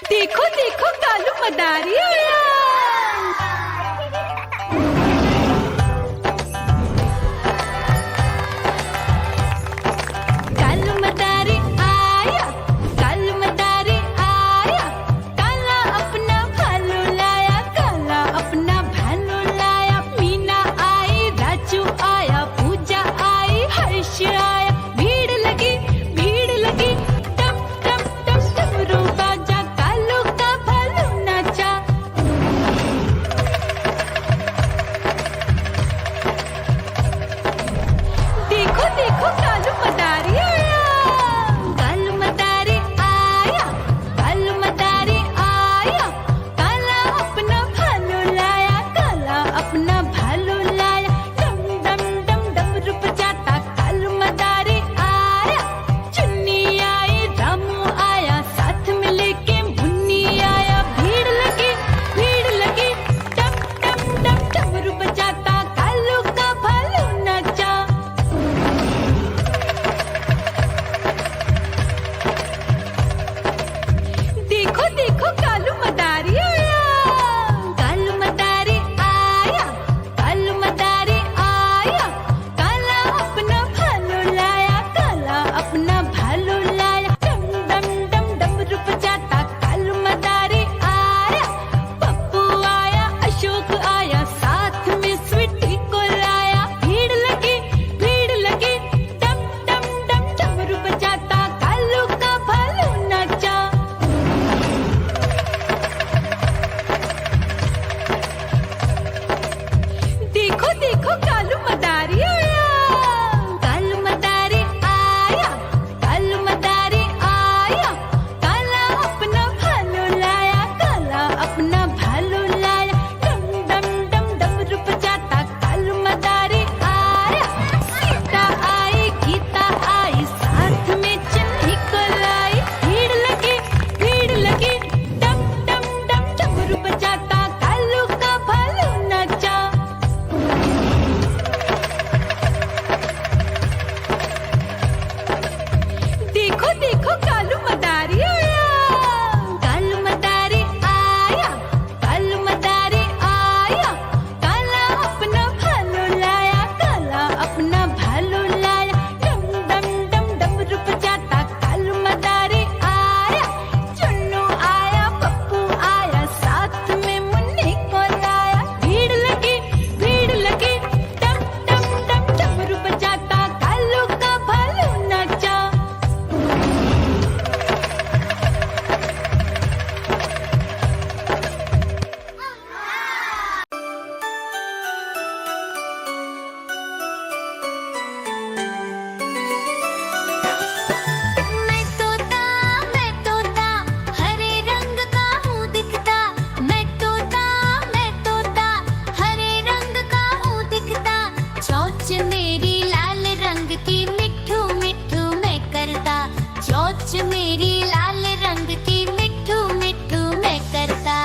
देखो देखो कालू मदारी आया। कालू मदारी आया, कालू मदारी आया, काला अपना भालू लाया, काला अपना भालू लाया। मीना आई, राजू आया, पूजा आई, हर्ष आया। भीड़ लगी टम टम टम डमरू बाजा, कालू का भालू नाचा। देखो देखो कालू मदारी आया, कालू मदारी आया, कालू मदारी आया, काला अपना भालू लाया, काला अपना भालू लाया। डम डम डम डमरू बजाता कालू मदारी आया। चुन्नी आई, रामू आया, साथ में लेके मुन्नी आया। भीड़ लगी टम टम टम डमरू बजाता कालू का भालू नाचा। देखो देखो कालू मदारी आया, कालू मदारी आया, कालू मदारी आया, काला अपना भालू लाया, काला अपना भालू लाया। डम डम डम डमरू बजाता कालू मदारी आया। पप्पू आया, अशोक आया, साथ में स्वीटी को लाया। भीड़ लगी टम टम टम डमरू बजाता कालू का भालू नाचा। देखो देखो कालू मदारी आया, कालू मदारी आया, कालू मदारी आया, काला अपना भालू लाया, काला अपना भालू लाया। डम डम डम डमरू बजाता कालू मदारी आया। सीता आई, गीता आई, साथ में चन्नी को लाई। भीड़ लगी टम टम टम डमरू बजाता कालू का भालू नाचा। देखो देखो कालू मदारी आया, कालू मदारी आया, कालू मदारी आया, काला अपना भालू लाया, काला अपना भालू लाया। डम डम डम डमरू बजाता कालू मदारी आया। चुन्नू आया, पप्पू आया, साथ में मुन्नी को लाया। भीड़ लगी टम टम टम डमरू बजाता कालू का भालू नाचा। मैं तोता हरे रंग का हूँ दिखता। मैं तोता हरे रंग का हूँ दिखता। चोंच मेरी लाल रंग की मिट्ठू मिट्ठू मैं करता। चोंच मेरी लाल रंग की मिट्ठू मिट्ठू मैं करता।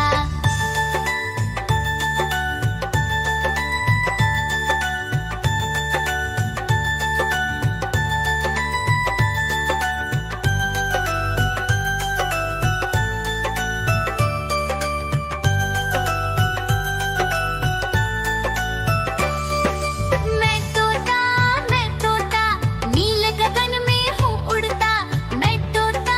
मैं तोता नील गगन में हूँ उड़ता। मैं तोता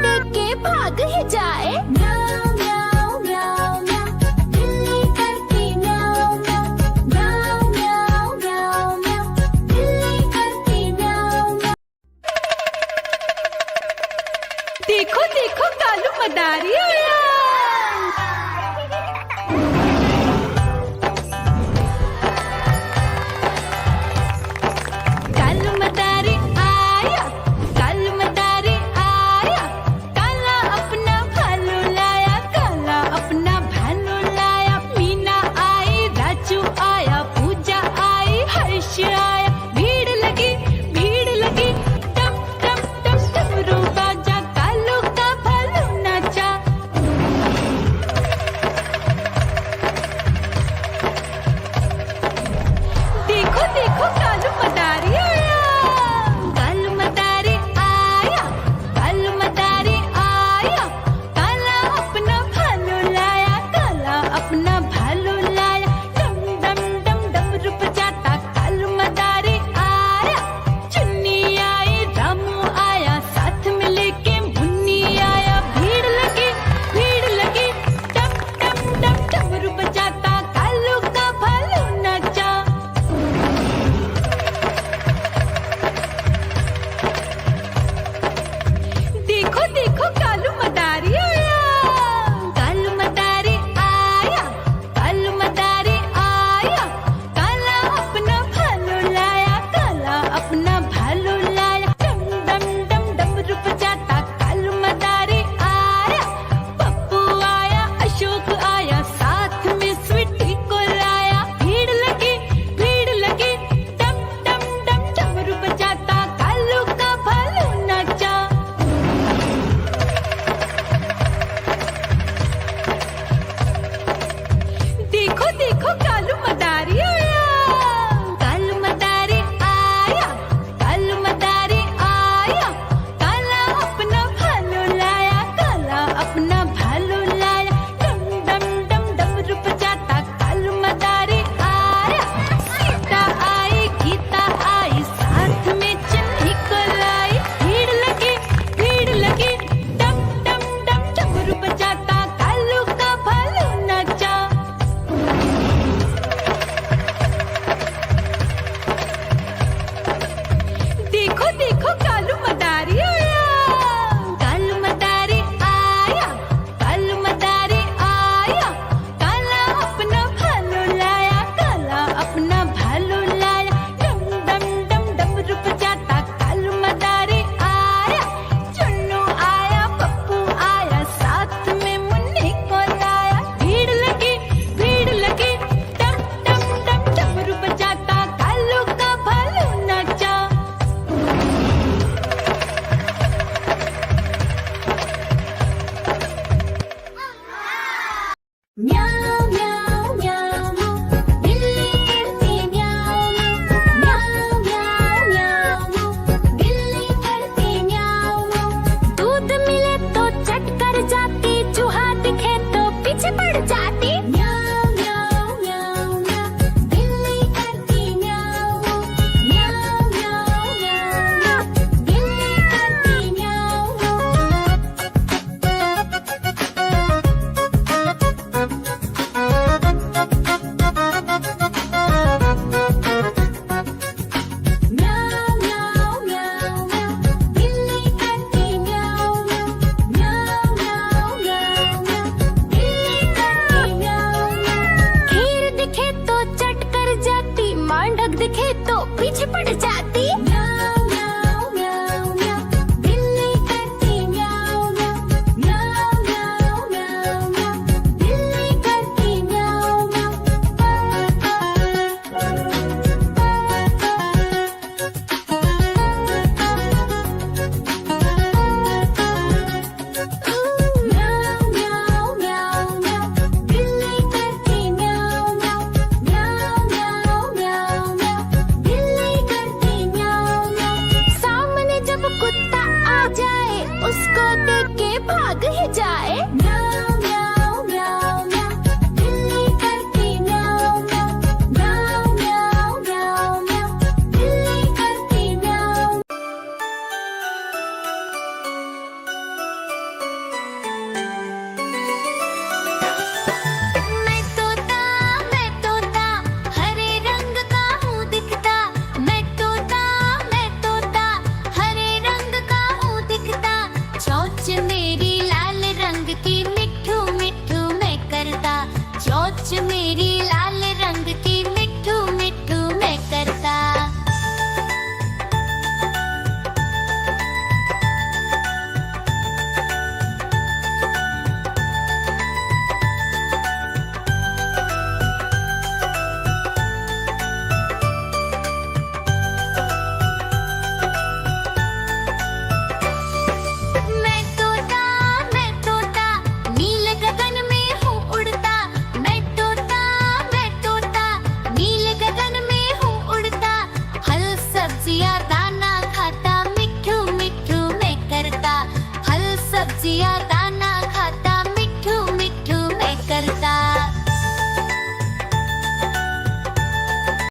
देख के भाग ही जाए। म्याऊ म्याऊ म्याऊ म्याऊ, बिल्ली करती म्याऊ म्याऊ। म्याऊ म्याऊ म्याऊ म्याऊ, बिल्ली करती म्याऊ म्याऊ। देखो देखो कालू मदारी आया। सिया